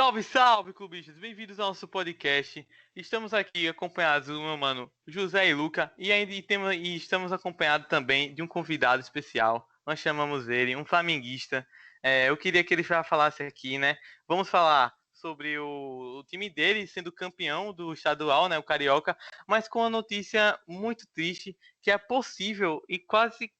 Salve, salve, clubistas! Bem-vindos ao nosso podcast. Estamos aqui acompanhados do meu mano José e Luca e estamos acompanhados também de um convidado especial. Nós chamamos ele, um flamenguista. Eu queria que ele já falasse aqui, né? Vamos falar sobre o time dele sendo campeão do estadual, né? O Carioca, mas com uma notícia muito triste, que é possível e quase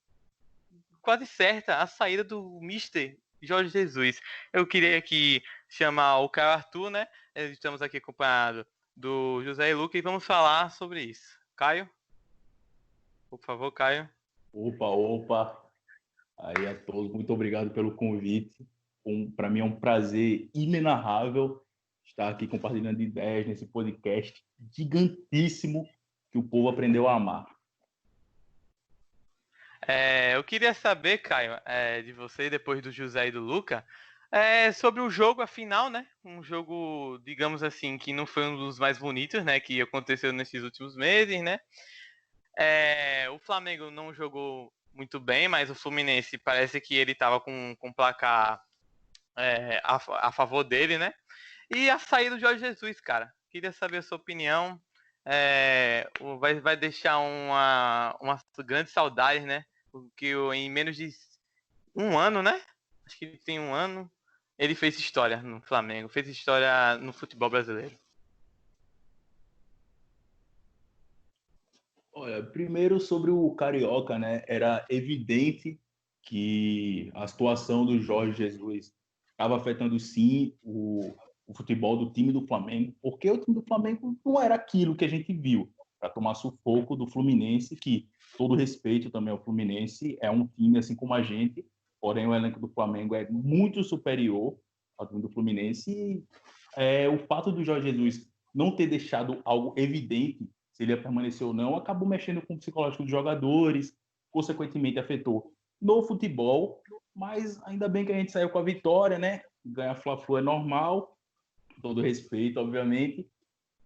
certa a saída do Mister Jorge Jesus. Eu queria aqui chamar o Caio Arthur, né? Estamos aqui acompanhados do José e Luca e vamos falar sobre isso. Caio? Por favor, Caio. Opa. Aí a todos, muito obrigado pelo convite. Para mim é um prazer inenarrável estar aqui compartilhando ideias nesse podcast gigantíssimo que o povo aprendeu a amar. Eu queria saber, Caio, de você, depois do José e do Luca, sobre o jogo, afinal, né? Um jogo, digamos assim, que não foi um dos mais bonitos, né? Que aconteceu nesses últimos meses, né? O Flamengo não jogou muito bem, mas o Fluminense parece que ele estava com placar a favor dele, né? E a saída do Jorge Jesus, cara. Queria saber a sua opinião. Vai deixar uma grande saudade, né? Porque em menos de um ano, né? Acho que tem um ano. Ele fez história no Flamengo, fez história no futebol brasileiro. Olha, primeiro sobre o Carioca, né? Era evidente que a situação do Jorge Jesus estava afetando sim o futebol do time do Flamengo, porque o time do Flamengo não era aquilo que a gente viu para tomar sufoco do Fluminense, que todo respeito também ao Fluminense, é um time assim como a gente, porém o elenco do Flamengo é muito superior ao time do Fluminense. E o fato do Jorge Jesus não ter deixado algo evidente se ele ia permanecer ou não, acabou mexendo com o psicológico dos jogadores, consequentemente afetou no futebol, mas ainda bem que a gente saiu com a vitória, né? Ganhar Fla-Flu é normal, todo respeito, obviamente,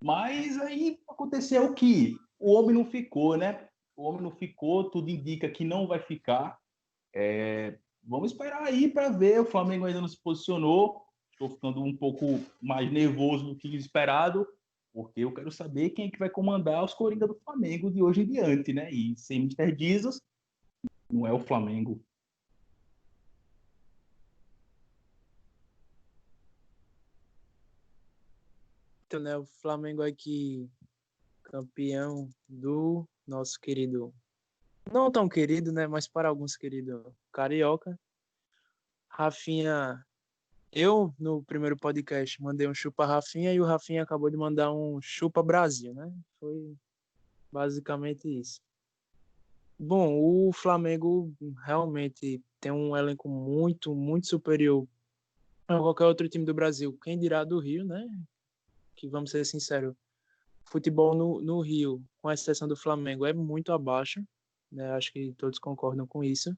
mas aí aconteceu que o homem não ficou, né? O homem não ficou, tudo indica que não vai ficar. Vamos esperar aí para ver, o Flamengo ainda não se posicionou, estou ficando um pouco mais nervoso do que esperado, porque eu quero saber quem é que vai comandar os Coringa do Flamengo de hoje em diante, né? E sem Mr. Jesus, não é o Flamengo. Então, né, o Flamengo aqui, campeão do nosso querido, não tão querido, né, mas para alguns querido, Carioca. Rafinha, eu no primeiro podcast mandei um chupa Rafinha e o Rafinha acabou de mandar um chupa Brasil, né? Foi basicamente isso. Bom, o Flamengo realmente tem um elenco muito, muito superior a qualquer outro time do Brasil. Quem dirá do Rio, né? Que vamos ser sinceros, futebol no Rio, com exceção do Flamengo, é muito abaixo, né? Acho que todos concordam com isso.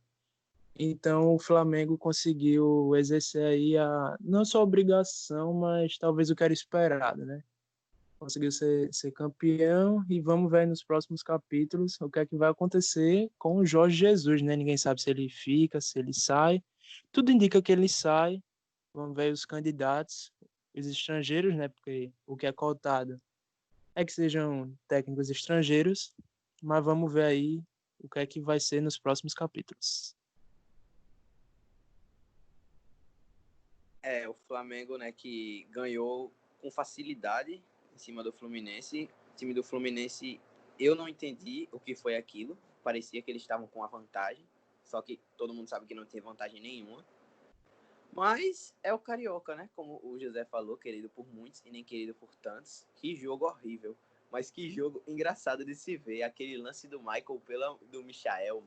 Então o Flamengo conseguiu exercer aí não só a obrigação, mas talvez o que era esperado, né? Conseguiu ser campeão e vamos ver nos próximos capítulos o que é que vai acontecer com o Jorge Jesus, né? Ninguém sabe se ele fica, se ele sai. Tudo indica que ele sai. Vamos ver os candidatos, os estrangeiros, né? Porque o que é cotado é que sejam técnicos estrangeiros, mas vamos ver aí o que é que vai ser nos próximos capítulos. O Flamengo, né, que ganhou com facilidade em cima do Fluminense. O time do Fluminense, eu não entendi o que foi aquilo. Parecia que eles estavam com a vantagem, só que todo mundo sabe que não tem vantagem nenhuma. Mas é o Carioca, né? Como o José falou, querido por muitos e nem querido por tantos. Que jogo horrível. Mas que jogo engraçado de se ver. Aquele lance do Michael, do Michael.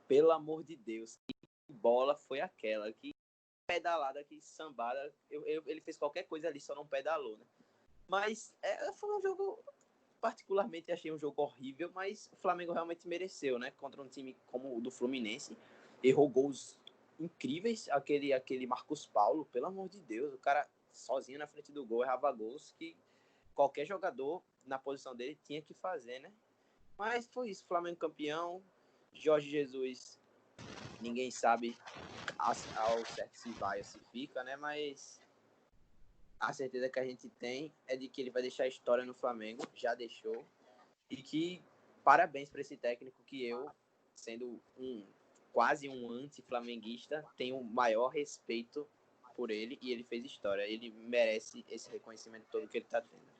Pelo amor de Deus. Que bola foi aquela? Que pedalada, que sambada. Ele fez qualquer coisa ali, só não pedalou, né? Mas foi um jogo... Particularmente achei um jogo horrível, mas o Flamengo realmente mereceu, né? Contra um time como o do Fluminense. Errou gols incríveis, aquele Marcos Paulo, pelo amor de Deus, o cara sozinho na frente do gol errava gols que qualquer jogador na posição dele tinha que fazer, né? Mas foi isso, Flamengo campeão, Jorge Jesus Ninguém sabe ao certo se vai ou se fica, né? Mas a certeza que a gente tem é de que ele vai deixar a história no Flamengo, já deixou. E que parabéns para esse técnico que eu, sendo quase um anti-flamenguista, tenho o maior respeito por ele e ele fez história. Ele merece esse reconhecimento todo que ele está tendo.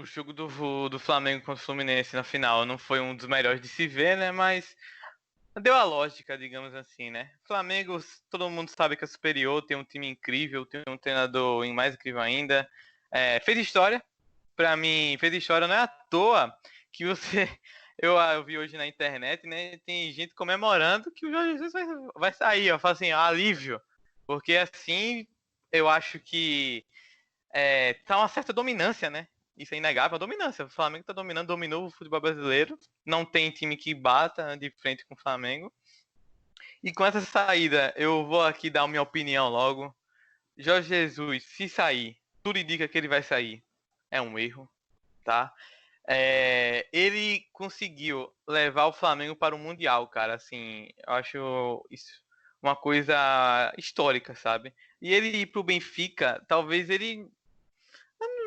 O jogo do Flamengo contra o Fluminense na final não foi um dos melhores de se ver, né? Mas deu a lógica, digamos assim, né? Flamengo, todo mundo sabe que é superior, tem um time incrível, tem um treinador mais incrível ainda. Fez história. Pra mim, fez história, não é à toa que você... Eu vi hoje na internet, né? Tem gente comemorando que o Jorge Jesus vai sair, ó. Fala assim, alívio. Porque assim, eu acho que tá uma certa dominância, né? Isso é inegável, a dominância. O Flamengo dominou o futebol brasileiro. Não tem time que bata de frente com o Flamengo. E com essa saída, eu vou aqui dar a minha opinião logo. Jorge Jesus, se sair, tudo indica que ele vai sair. É um erro, tá? Ele conseguiu levar o Flamengo para o Mundial, cara. Assim, eu acho isso uma coisa histórica, sabe? E ele ir pro Benfica, talvez ele...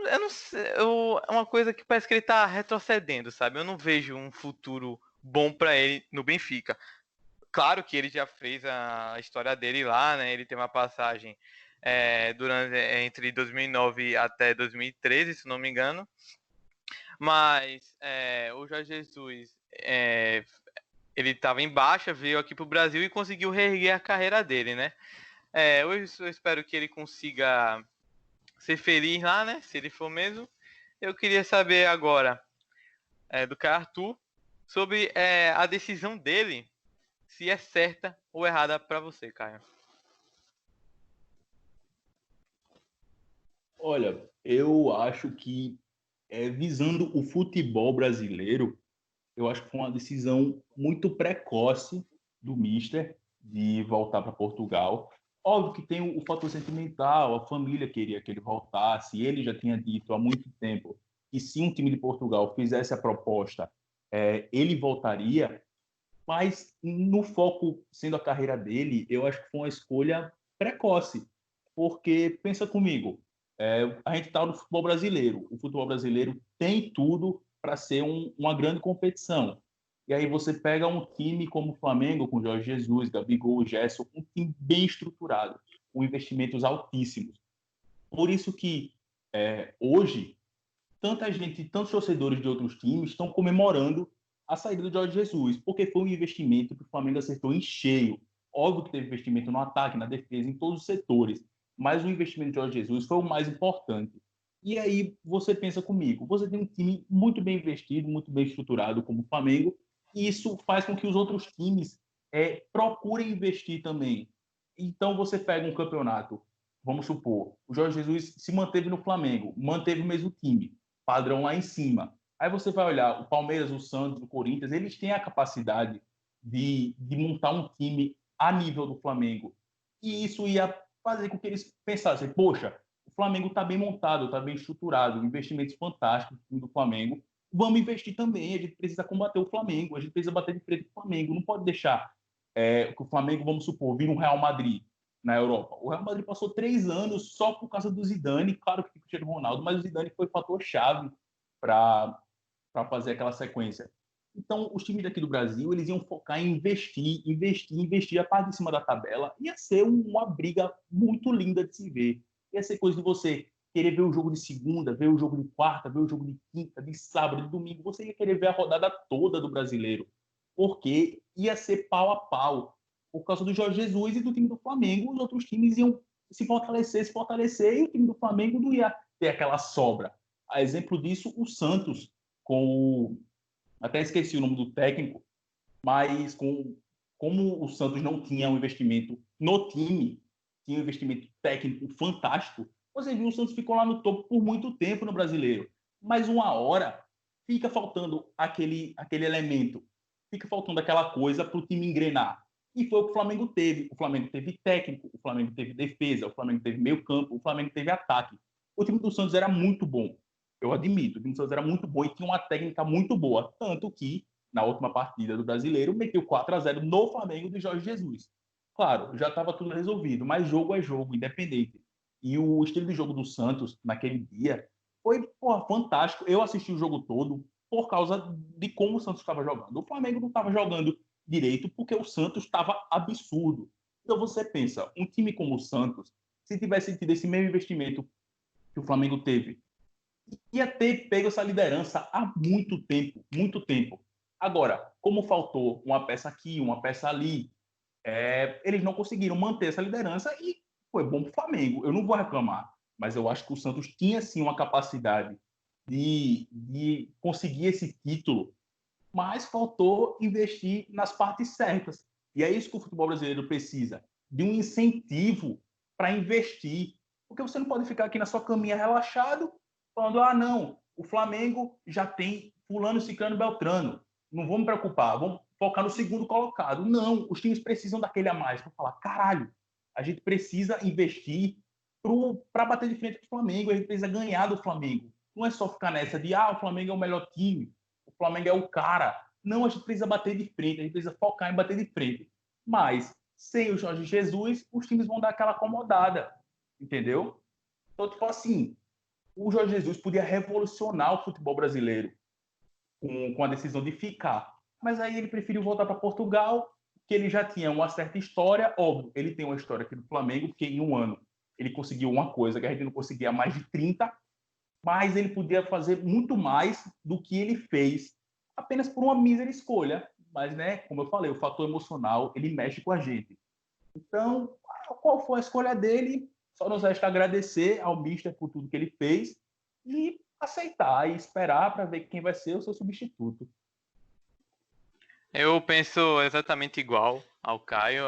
Eu não sei, é uma coisa que parece que ele tá retrocedendo, sabe? Eu não vejo um futuro bom para ele no Benfica. Claro que ele já fez a história dele lá, né? Ele tem uma passagem entre 2009 até 2013, se não me engano. Mas o Jorge Jesus, ele estava em baixa, veio aqui para o Brasil e conseguiu reerguer a carreira dele, né? Eu espero que ele consiga ser feliz lá, né? Se ele for mesmo. Eu queria saber agora do Caio Arthur sobre a decisão dele, se é certa ou errada para você, Caio. Olha, eu acho que, visando o futebol brasileiro, eu acho que foi uma decisão muito precoce do Mister de voltar para Portugal. Óbvio que tem o fator sentimental, a família queria que ele voltasse, ele já tinha dito há muito tempo que se um time de Portugal fizesse a proposta, ele voltaria, mas no foco sendo a carreira dele, eu acho que foi uma escolha precoce, porque pensa comigo, a gente está no futebol brasileiro, o futebol brasileiro tem tudo para ser uma grande competição. E aí você pega um time como o Flamengo, com Jorge Jesus, Gabigol, Gerson, um time bem estruturado, com investimentos altíssimos. Por isso que hoje tanta gente, tantos torcedores de outros times estão comemorando a saída do Jorge Jesus, porque foi um investimento que o Flamengo acertou em cheio. Óbvio que teve investimento no ataque, na defesa, em todos os setores, mas o investimento de Jorge Jesus foi o mais importante. E aí você pensa comigo, você tem um time muito bem investido, muito bem estruturado como o Flamengo, e isso faz com que os outros times procurem investir também. Então você pega um campeonato, vamos supor, o Jorge Jesus se manteve no Flamengo, manteve o mesmo time, padrão lá em cima. Aí você vai olhar o Palmeiras, o Santos, o Corinthians, eles têm a capacidade de montar um time a nível do Flamengo. E isso ia fazer com que eles pensassem, poxa, o Flamengo está bem montado, está bem estruturado, investimentos fantásticos do Flamengo, vamos investir também, a gente precisa combater o Flamengo, a gente precisa bater de frente com o Flamengo, não pode deixar que o Flamengo, vamos supor, vira um Real Madrid na Europa. O Real Madrid passou 3 anos só por causa do Zidane, claro que tinha o Ronaldo, mas o Zidane foi fator-chave para fazer aquela sequência. Então, os times daqui do Brasil, eles iam focar em investir a parte de cima da tabela. Ia ser uma briga muito linda de se ver. Ia ser coisa de você querer ver o jogo de segunda, ver o jogo de quarta, ver o jogo de quinta, de sábado, de domingo. Você ia querer ver a rodada toda do brasileiro, porque ia ser pau a pau. Por causa do Jorge Jesus e do time do Flamengo, os outros times iam se fortalecer, e o time do Flamengo não ia ter aquela sobra. A exemplo disso, o Santos, até esqueci o nome do técnico, mas como o Santos não tinha um investimento no time, tinha um investimento técnico fantástico, você viu, o Santos ficou lá no topo por muito tempo no Brasileiro. Mas uma hora fica faltando aquele elemento, fica faltando aquela coisa para o time engrenar. E foi o que o Flamengo teve. O Flamengo teve técnico, o Flamengo teve defesa, o Flamengo teve meio campo, o Flamengo teve ataque. O time do Santos era muito bom. Eu admito, o time do Santos era muito bom e tinha uma técnica muito boa. Tanto que, na última partida do Brasileiro, meteu 4-0 no Flamengo de Jorge Jesus. Claro, já estava tudo resolvido, mas jogo é jogo, independente. E o estilo de jogo do Santos, naquele dia, foi fantástico. Eu assisti o jogo todo por causa de como o Santos estava jogando. O Flamengo não estava jogando direito porque o Santos estava absurdo. Então você pensa, um time como o Santos, se tivesse tido esse mesmo investimento que o Flamengo teve, ia ter pego essa liderança há muito tempo, muito tempo. Agora, como faltou uma peça aqui, uma peça ali, eles não conseguiram manter essa liderança e foi bom para o Flamengo. Eu não vou reclamar, mas eu acho que o Santos tinha sim uma capacidade de conseguir esse título, mas faltou investir nas partes certas. E é isso que o futebol brasileiro precisa, de um incentivo para investir. Porque você não pode ficar aqui na sua caminha relaxado, falando, ah, não, o Flamengo já tem fulano, ciclano, beltrano. Não vou me preocupar, vamos focar no segundo colocado. Não, os times precisam daquele a mais para falar, caralho, a gente precisa investir para bater de frente com o Flamengo, a gente precisa ganhar do Flamengo. Não é só ficar nessa de, ah, o Flamengo é o melhor time, o Flamengo é o cara. Não, a gente precisa bater de frente, a gente precisa focar em bater de frente. Mas, sem o Jorge Jesus, os times vão dar aquela acomodada, entendeu? Então, tipo assim, o Jorge Jesus podia revolucionar o futebol brasileiro com a decisão de ficar. Mas aí ele preferiu voltar para Portugal, que ele já tinha uma certa história. Óbvio, ele tem uma história aqui no Flamengo, porque em um ano ele conseguiu uma coisa que a gente não conseguia há mais de 30, mas ele podia fazer muito mais do que ele fez apenas por uma mísera escolha. Mas, né, como eu falei, o fator emocional, ele mexe com a gente. Então, qual foi a escolha dele? Só nos resta agradecer ao Mister por tudo que ele fez e aceitar e esperar para ver quem vai ser o seu substituto. Eu penso exatamente igual ao Caio.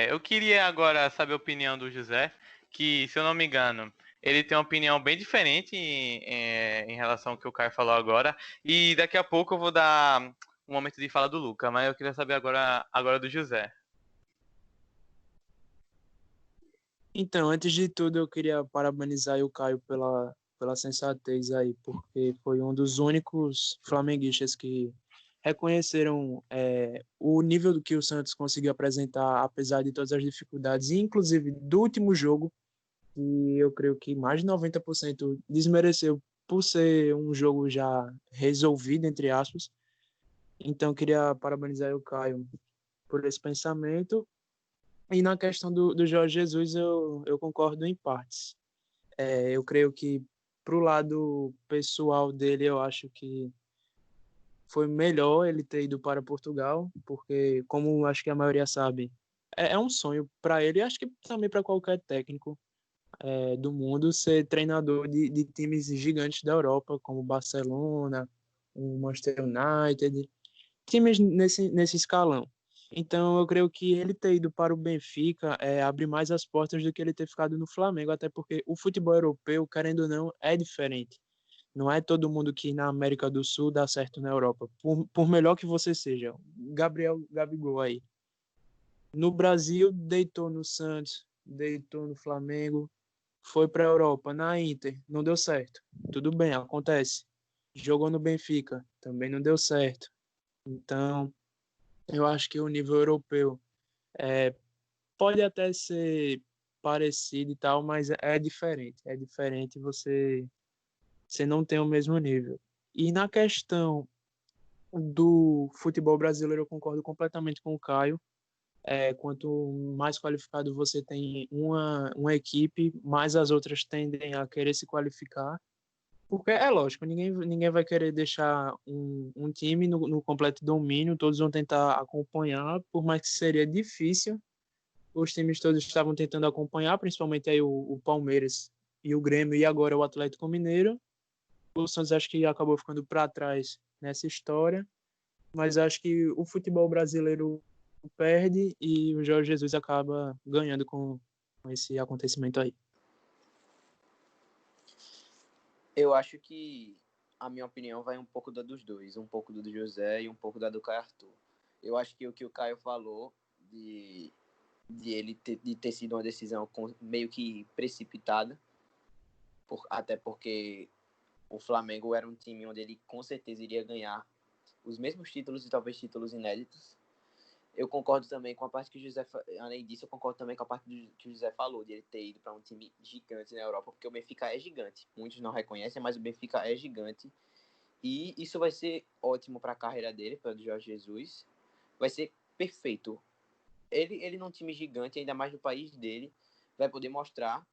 Eu queria agora saber a opinião do José, que, se eu não me engano, ele tem uma opinião bem diferente em relação ao que o Caio falou agora. E daqui a pouco eu vou dar um momento de fala do Luca, mas eu queria saber agora do José. Então, antes de tudo, eu queria parabenizar o Caio pela sensatez aí, porque foi um dos únicos flamenguistas que reconheceram o nível do que o Santos conseguiu apresentar, apesar de todas as dificuldades, e inclusive do último jogo, que eu creio que mais de 90% desmereceu por ser um jogo já resolvido, entre aspas. Então, eu queria parabenizar o Caio por esse pensamento. E na questão do Jorge Jesus, eu concordo em partes. Eu creio que, pro lado pessoal dele, eu acho que foi melhor ele ter ido para Portugal, porque, como acho que a maioria sabe, é um sonho para ele, e acho que também para qualquer técnico do mundo, ser treinador de times gigantes da Europa, como o Barcelona, o Manchester United, times nesse escalão. Então, eu creio que ele ter ido para o Benfica abre mais as portas do que ele ter ficado no Flamengo, até porque o futebol europeu, querendo ou não, é diferente. Não é todo mundo que na América do Sul dá certo na Europa, por melhor que você seja. Gabigol aí. No Brasil, deitou no Santos, deitou no Flamengo, foi para a Europa, na Inter, não deu certo. Tudo bem, acontece. Jogou no Benfica, também não deu certo. Então, eu acho que o nível europeu pode até ser parecido e tal, mas é diferente. É diferente, você não tem o mesmo nível. E na questão do futebol brasileiro, eu concordo completamente com o Caio. Quanto mais qualificado você tem uma equipe, mais as outras tendem a querer se qualificar. Porque é lógico, ninguém vai querer deixar um time no completo domínio, todos vão tentar acompanhar, por mais que seria difícil. Os times todos estavam tentando acompanhar, principalmente aí o Palmeiras e o Grêmio, e agora o Atlético Mineiro. O Santos acho que acabou ficando para trás nessa história, mas acho que o futebol brasileiro perde e o Jorge Jesus acaba ganhando com esse acontecimento aí. Eu acho que a minha opinião vai um pouco da dos dois, um pouco do José e um pouco da do Caio Arthur. Eu acho que o que o Caio falou de ele ter sido uma decisão meio que precipitada, até porque o Flamengo era um time onde ele com certeza iria ganhar os mesmos títulos e talvez títulos inéditos. Eu concordo também com a parte que o José... Além disso, eu concordo também com a parte que o José falou, de ele ter ido para um time gigante na Europa, porque o Benfica é gigante. Muitos não reconhecem, mas o Benfica é gigante. E isso vai ser ótimo para a carreira dele, para o Jorge Jesus. Vai ser perfeito. Ele num time gigante, ainda mais no país dele, vai poder mostrar,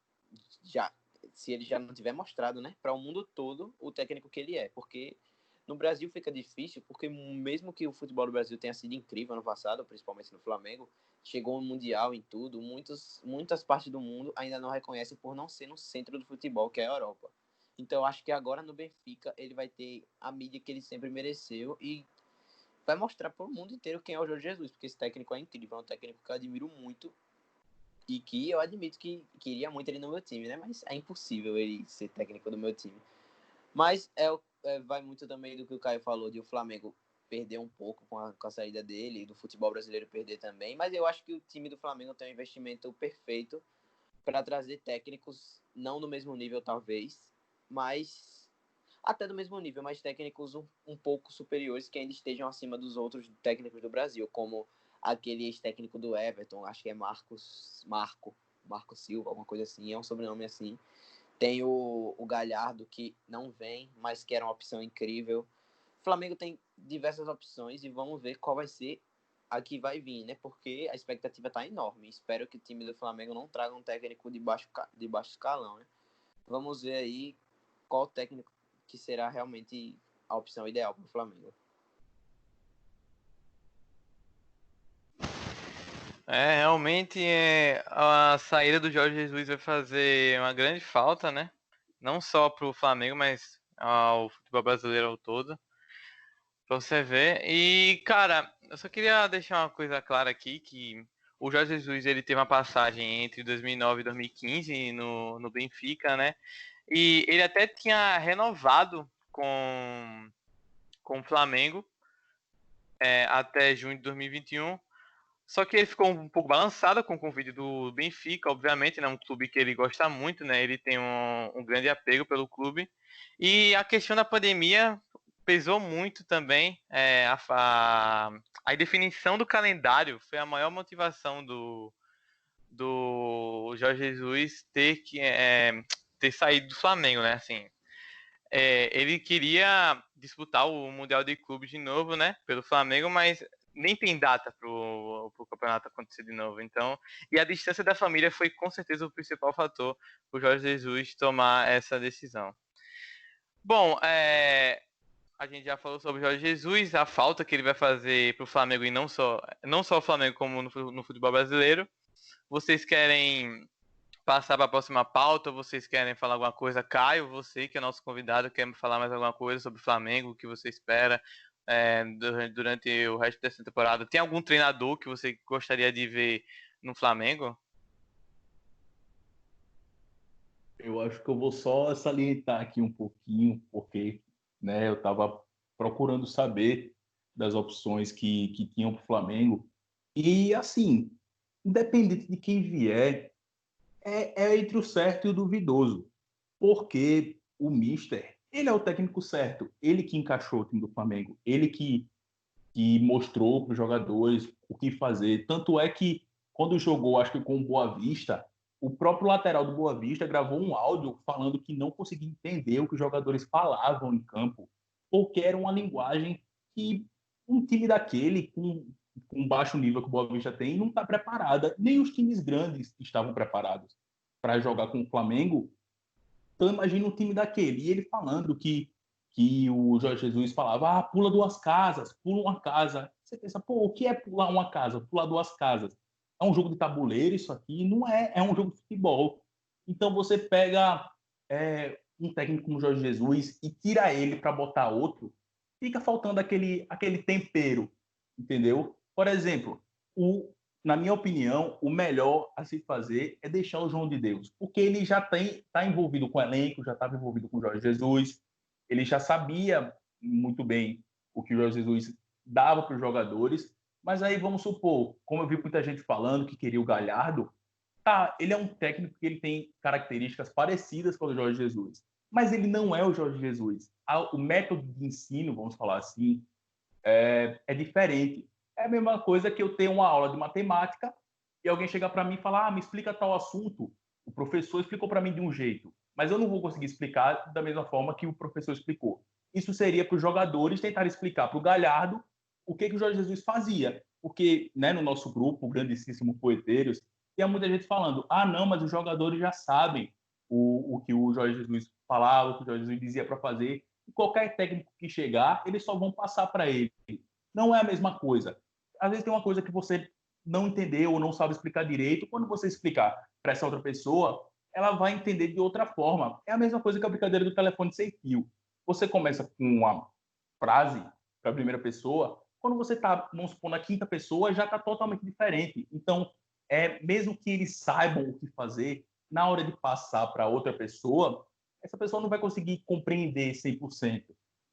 já, se ele já não tiver mostrado, né, para o mundo todo, o técnico que ele é. Porque no Brasil fica difícil, porque mesmo que o futebol do Brasil tenha sido incrível ano passado, principalmente no Flamengo, chegou no Mundial em tudo, muitas partes do mundo ainda não reconhecem por não ser no centro do futebol, que é a Europa. Então, eu acho que agora no Benfica ele vai ter a mídia que ele sempre mereceu e vai mostrar para o mundo inteiro quem é o Jorge Jesus, porque esse técnico é incrível, é um técnico que eu admiro muito e que eu admito que queria muito ele no meu time, né? Mas é impossível ele ser técnico do meu time. Mas vai muito também do que o Caio falou, de o Flamengo perder um pouco com a saída dele, e do futebol brasileiro perder também. Mas eu acho que o time do Flamengo tem um investimento perfeito para trazer técnicos, não no mesmo nível talvez, mas até do mesmo nível, mas técnicos um pouco superiores que ainda estejam acima dos outros técnicos do Brasil, como aquele ex-técnico do Everton, acho que é Marco Silva, alguma coisa assim, é um sobrenome assim. Tem o Galhardo, que não vem, mas que era uma opção incrível. O Flamengo tem diversas opções e vamos ver qual vai ser a que vai vir, né? Porque a expectativa está enorme. Espero que o time do Flamengo não traga um técnico de baixo escalão, né? Vamos ver aí qual técnico que será realmente a opção ideal para o Flamengo. Realmente a saída do Jorge Jesus vai fazer uma grande falta, né? Não só para o Flamengo, mas ao futebol brasileiro ao todo. Pra você ver. E, cara, eu só queria deixar uma coisa clara aqui, que o Jorge Jesus, ele teve uma passagem entre 2009 e 2015 no Benfica, né? E ele até tinha renovado com o Flamengo até junho de 2021. Só que ele ficou um pouco balançado com o convite do Benfica, obviamente, né? Um clube que ele gosta muito, né? Ele tem um grande apego pelo clube. E a questão da pandemia pesou muito também. A definição do calendário foi a maior motivação do Jorge Jesus ter saído do Flamengo, né? Assim, ele queria disputar o Mundial de Clubes de novo, né? Pelo Flamengo, mas nem tem data pro campeonato acontecer de novo. Então, e a distância da família foi com certeza o principal fator para o Jorge Jesus tomar essa decisão. Bom, a gente já falou sobre o Jorge Jesus, a falta que ele vai fazer para o Flamengo e não só o Flamengo como no futebol brasileiro. Vocês querem passar para a próxima pauta? Vocês querem falar alguma coisa? Caio, você que é nosso convidado, quer falar mais alguma coisa sobre o Flamengo? O que você espera durante o resto dessa temporada? Tem algum treinador que você gostaria de ver no Flamengo? Eu acho que eu vou só salientar aqui um pouquinho, porque, né, eu estava procurando saber das opções que tinham para o Flamengo. E, assim, independente de quem vier, é entre o certo e o duvidoso. Porque o Mister, ele é o técnico certo. Ele que encaixou o time do Flamengo. Ele que mostrou para os jogadores o que fazer. Tanto é que, quando jogou, acho que com o Boa Vista, o próprio lateral do Boa Vista gravou um áudio falando que não conseguia entender o que os jogadores falavam em campo, porque era uma linguagem que um time daquele, com baixo nível que o Boa Vista tem, não está preparada. Nem os times grandes estavam preparados para jogar com o Flamengo. Então, imagina um time daquele. E ele falando que o Jorge Jesus falava, pula duas casas, pula uma casa. Você pensa, pô, o que é pular uma casa? Pular duas casas. É um jogo de tabuleiro isso aqui? Não é, é um jogo de futebol. Então você pega um técnico como o Jorge Jesus e tira ele para botar outro, fica faltando aquele tempero, entendeu? Por exemplo, na minha opinião, o melhor a se fazer é deixar o João de Deus, porque ele já está envolvido com o elenco, já estava envolvido com o Jorge Jesus, ele já sabia muito bem o que o Jorge Jesus dava para os jogadores, mas aí vamos supor, como eu vi muita gente falando que queria o Galhardo, ele é um técnico que ele tem características parecidas com o Jorge Jesus, mas ele não é o Jorge Jesus. O método de ensino, vamos falar assim, é diferente. É a mesma coisa que eu ter uma aula de matemática e alguém chegar para mim e falar, me explica tal assunto. O professor explicou para mim de um jeito, mas eu não vou conseguir explicar da mesma forma que o professor explicou. Isso seria para os jogadores tentarem explicar para o Galhardo o que o Jorge Jesus fazia. Porque, né, no nosso grupo, o grandíssimo Poeteiros, tinha muita gente falando, não, mas os jogadores já sabem o que o Jorge Jesus falava, o que o Jorge Jesus dizia para fazer. E qualquer técnico que chegar, eles só vão passar para ele. Não é a mesma coisa. Às vezes tem uma coisa que você não entendeu ou não sabe explicar direito. Quando você explicar para essa outra pessoa, ela vai entender de outra forma. É a mesma coisa que a brincadeira do telefone sem fio. Você começa com uma frase para a primeira pessoa, quando você está, vamos supor, na quinta pessoa, já está totalmente diferente. Então, mesmo que eles saibam o que fazer, na hora de passar para outra pessoa, essa pessoa não vai conseguir compreender 100%.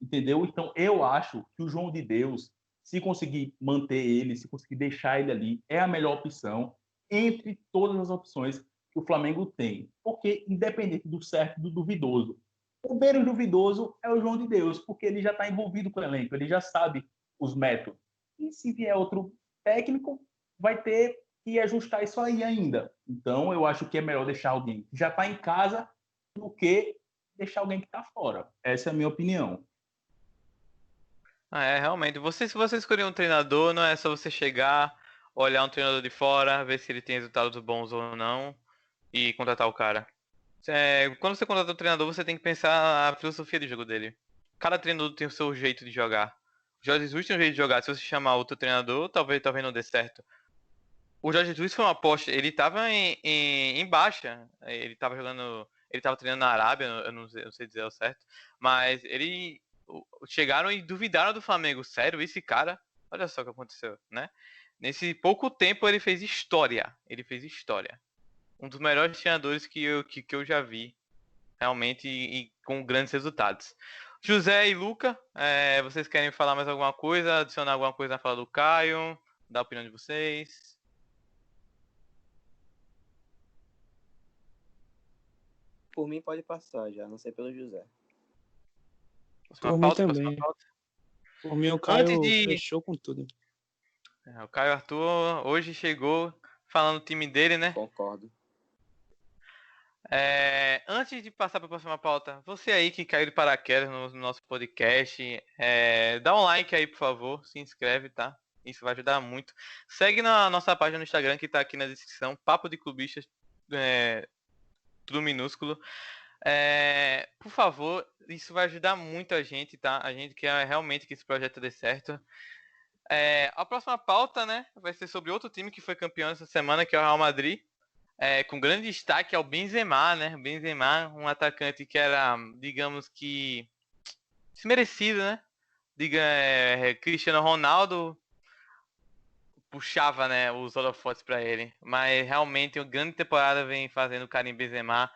Entendeu? Então, eu acho que o João de Deus, se conseguir manter ele, se conseguir deixar ele ali, é a melhor opção entre todas as opções que o Flamengo tem. Porque, independente do certo e do duvidoso, o menos duvidoso é o João de Deus, porque ele já está envolvido com o elenco, ele já sabe os métodos. E se vier outro técnico, vai ter que ajustar isso aí ainda. Então, eu acho que é melhor deixar alguém que já está em casa do que deixar alguém que está fora. Essa é a minha opinião. Realmente. Se você escolher um treinador, não é só você chegar, olhar um treinador de fora, ver se ele tem resultados bons ou não e contratar o cara. Quando você contrata um treinador, você tem que pensar a filosofia de jogo dele. Cada treinador tem o seu jeito de jogar. O Jorge Jesus tem um jeito de jogar. Se você chamar outro treinador, talvez não dê certo. O Jorge Jesus foi uma aposta. Ele tava em baixa. Ele tava jogando. Ele tava treinando na Arábia, eu não sei dizer o certo. Mas chegaram e duvidaram do Flamengo. Sério, esse cara. Olha só o que aconteceu, né? Nesse pouco tempo ele fez história. Um dos melhores treinadores que eu já vi. Realmente, e com grandes resultados. José e Luca, vocês querem falar mais alguma coisa? Adicionar alguma coisa na fala do Caio? Dar a opinião de vocês? Por mim pode passar já, não sei pelo José. Por mim também. Por mim o Caio fechou com tudo. O Caio Arthur hoje chegou falando do time dele, né? Concordo. Antes de passar para a próxima pauta, você aí que caiu de paraquedas no nosso podcast, dá um like aí, por favor, se inscreve, tá? Isso vai ajudar muito. Segue na nossa página no Instagram, que tá aqui na descrição, Papo de Clubistas, tudo minúsculo. Por favor, isso vai ajudar muito a gente, tá? A gente quer realmente que esse projeto dê certo. A próxima pauta, né, vai ser sobre outro time que foi campeão essa semana, que é o Real Madrid. Com grande destaque ao Benzema, né? Benzema, um atacante que era, digamos que, desmerecido, né? Cristiano Ronaldo puxava, né, os holofotes para ele. Mas realmente uma grande temporada vem fazendo o Karim Benzema.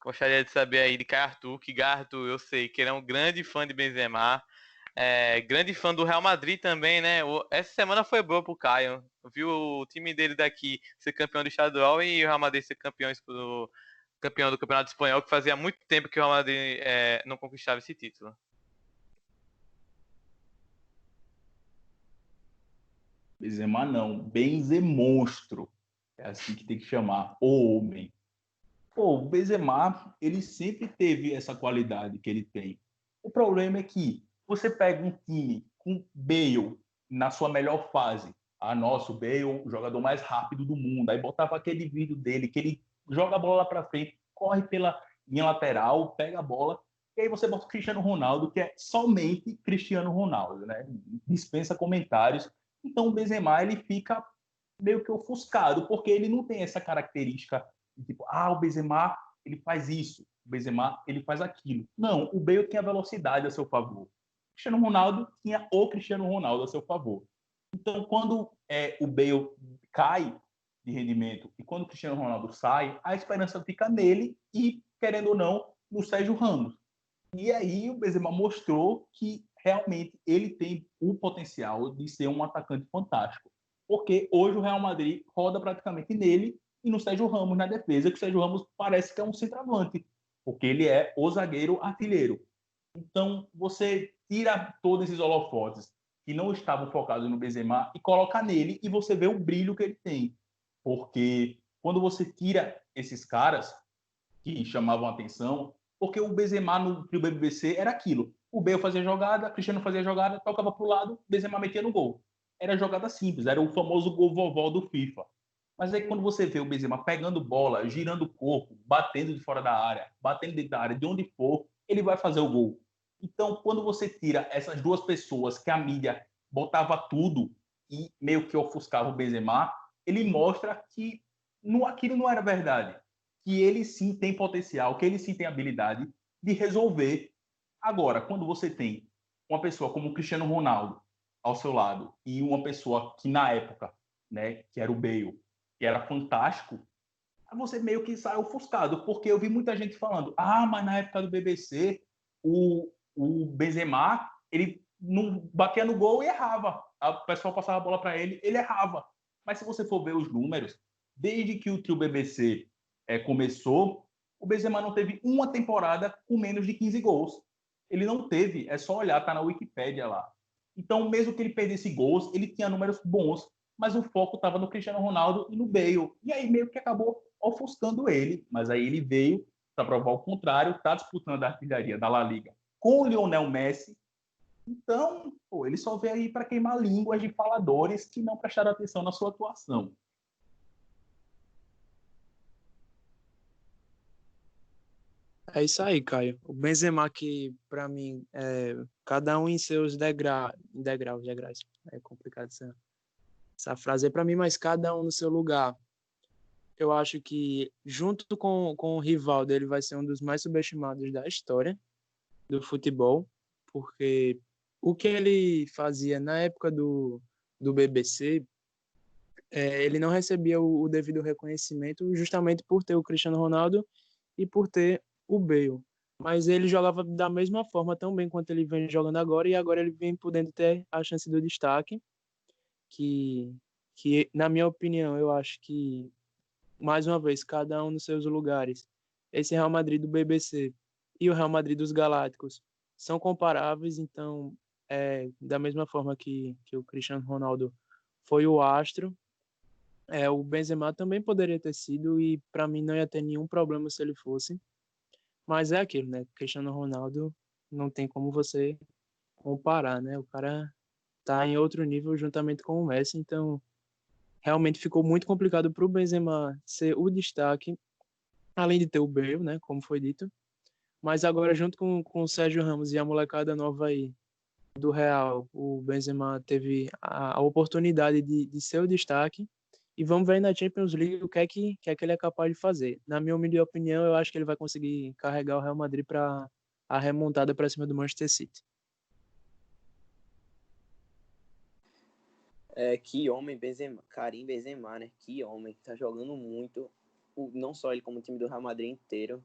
Gostaria de saber aí de Caio Arthur, que Arthur, eu sei que ele é um grande fã de Benzema. Grande fã do Real Madrid também, né? Essa semana foi boa pro Caio. Viu o time dele daqui ser campeão do estadual e o Real Madrid ser campeão do Campeonato Espanhol, que fazia muito tempo que o Real Madrid não conquistava esse título. Benzema não, Benzemonstro. É assim que tem que chamar, o homem. O Benzema, ele sempre teve essa qualidade que ele tem. O problema é que você pega um time com Bale na sua melhor fase. Nossa, o Bale, o jogador mais rápido do mundo. Aí botava aquele vídeo dele, que ele joga a bola lá para frente, corre pela linha lateral, pega a bola. E aí você bota o Cristiano Ronaldo, que é somente Cristiano Ronaldo, né? Dispensa comentários. Então o Benzema, ele fica meio que ofuscado, porque ele não tem essa característica de tipo, o Benzema, ele faz isso, o Benzema, ele faz aquilo. Não, o Bale tinha velocidade a seu favor. O Cristiano Ronaldo tinha o Cristiano Ronaldo a seu favor. Então, quando o Bale cai de rendimento e quando o Cristiano Ronaldo sai, a esperança fica nele e, querendo ou não, no Sérgio Ramos. E aí o Benzema mostrou que realmente ele tem o potencial de ser um atacante fantástico. Porque hoje o Real Madrid roda praticamente nele e no Sérgio Ramos na defesa, que o Sérgio Ramos parece que é um centroavante. porque ele é o zagueiro artilheiro. Então, você tira todos esses holofotes que não estavam focados no Benzema e coloca nele e você vê o brilho que ele tem. Porque quando você tira esses caras que chamavam a atenção, porque o Benzema no BBC era aquilo. O Bale fazia jogada, Cristiano fazia jogada, tocava para o lado, Benzema metia no gol. Era jogada simples, era o famoso gol vovó do FIFA. Mas aí quando você vê o Benzema pegando bola, girando o corpo, batendo de fora da área, batendo dentro da área, de onde for, ele vai fazer o gol. Então, quando você tira essas duas pessoas que a mídia botava tudo e meio que ofuscava o Benzema, ele mostra que aquilo não era verdade. Que ele sim tem potencial, que ele sim tem habilidade de resolver. Agora, quando você tem uma pessoa como o Cristiano Ronaldo ao seu lado e uma pessoa que na época, né, que era o Bale, que era fantástico, você meio que sai ofuscado, porque eu vi muita gente falando, mas na época do BBC, o Benzema, ele não batia no gol e errava. O pessoal passava a bola para ele, ele errava. Mas se você for ver os números, desde que o trio BBC começou, o Benzema não teve uma temporada com menos de 15 gols. Ele não teve, é só olhar, tá na Wikipédia lá. Então, mesmo que ele perdesse gols, ele tinha números bons, mas o foco estava no Cristiano Ronaldo e no Bale. E aí meio que acabou ofuscando ele, mas aí ele veio para provar o contrário, está disputando a artilharia da La Liga com o Lionel Messi. Então, ele só veio aí para queimar línguas de faladores que não prestaram atenção na sua atuação. É isso aí, Caio. O Benzema que, para mim, cada um em seus degraus. É complicado essa frase aí para mim, mas cada um no seu lugar. Eu acho que, junto com o Rivaldo, ele vai ser um dos mais subestimados da história do futebol, porque o que ele fazia na época do BBC, ele não recebia o devido reconhecimento justamente por ter o Cristiano Ronaldo e por ter o Bale. Mas ele jogava da mesma forma tão bem quanto ele vem jogando agora, e agora ele vem podendo ter a chance do destaque, que na minha opinião, eu acho que, mais uma vez, cada um nos seus lugares. Esse Real Madrid do BBC e o Real Madrid dos Galácticos são comparáveis, então, da mesma forma que o Cristiano Ronaldo foi o astro, o Benzema também poderia ter sido, e para mim não ia ter nenhum problema se ele fosse. Mas é aquilo, né? Cristiano Ronaldo não tem como você comparar, né? O cara tá em outro nível juntamente com o Messi, então realmente ficou muito complicado para o Benzema ser o destaque, além de ter o Bale, né? Como foi dito. Mas agora, junto com o Sérgio Ramos e a molecada nova aí do Real, o Benzema teve a oportunidade de ser o destaque. E vamos ver na Champions League o que é que ele é capaz de fazer. Na minha humilde opinião, eu acho que ele vai conseguir carregar o Real Madrid para a remontada para cima do Manchester City. Que homem, Benzema, Karim Benzema, né? Que homem, tá jogando muito. Não só ele, como o time do Real Madrid inteiro.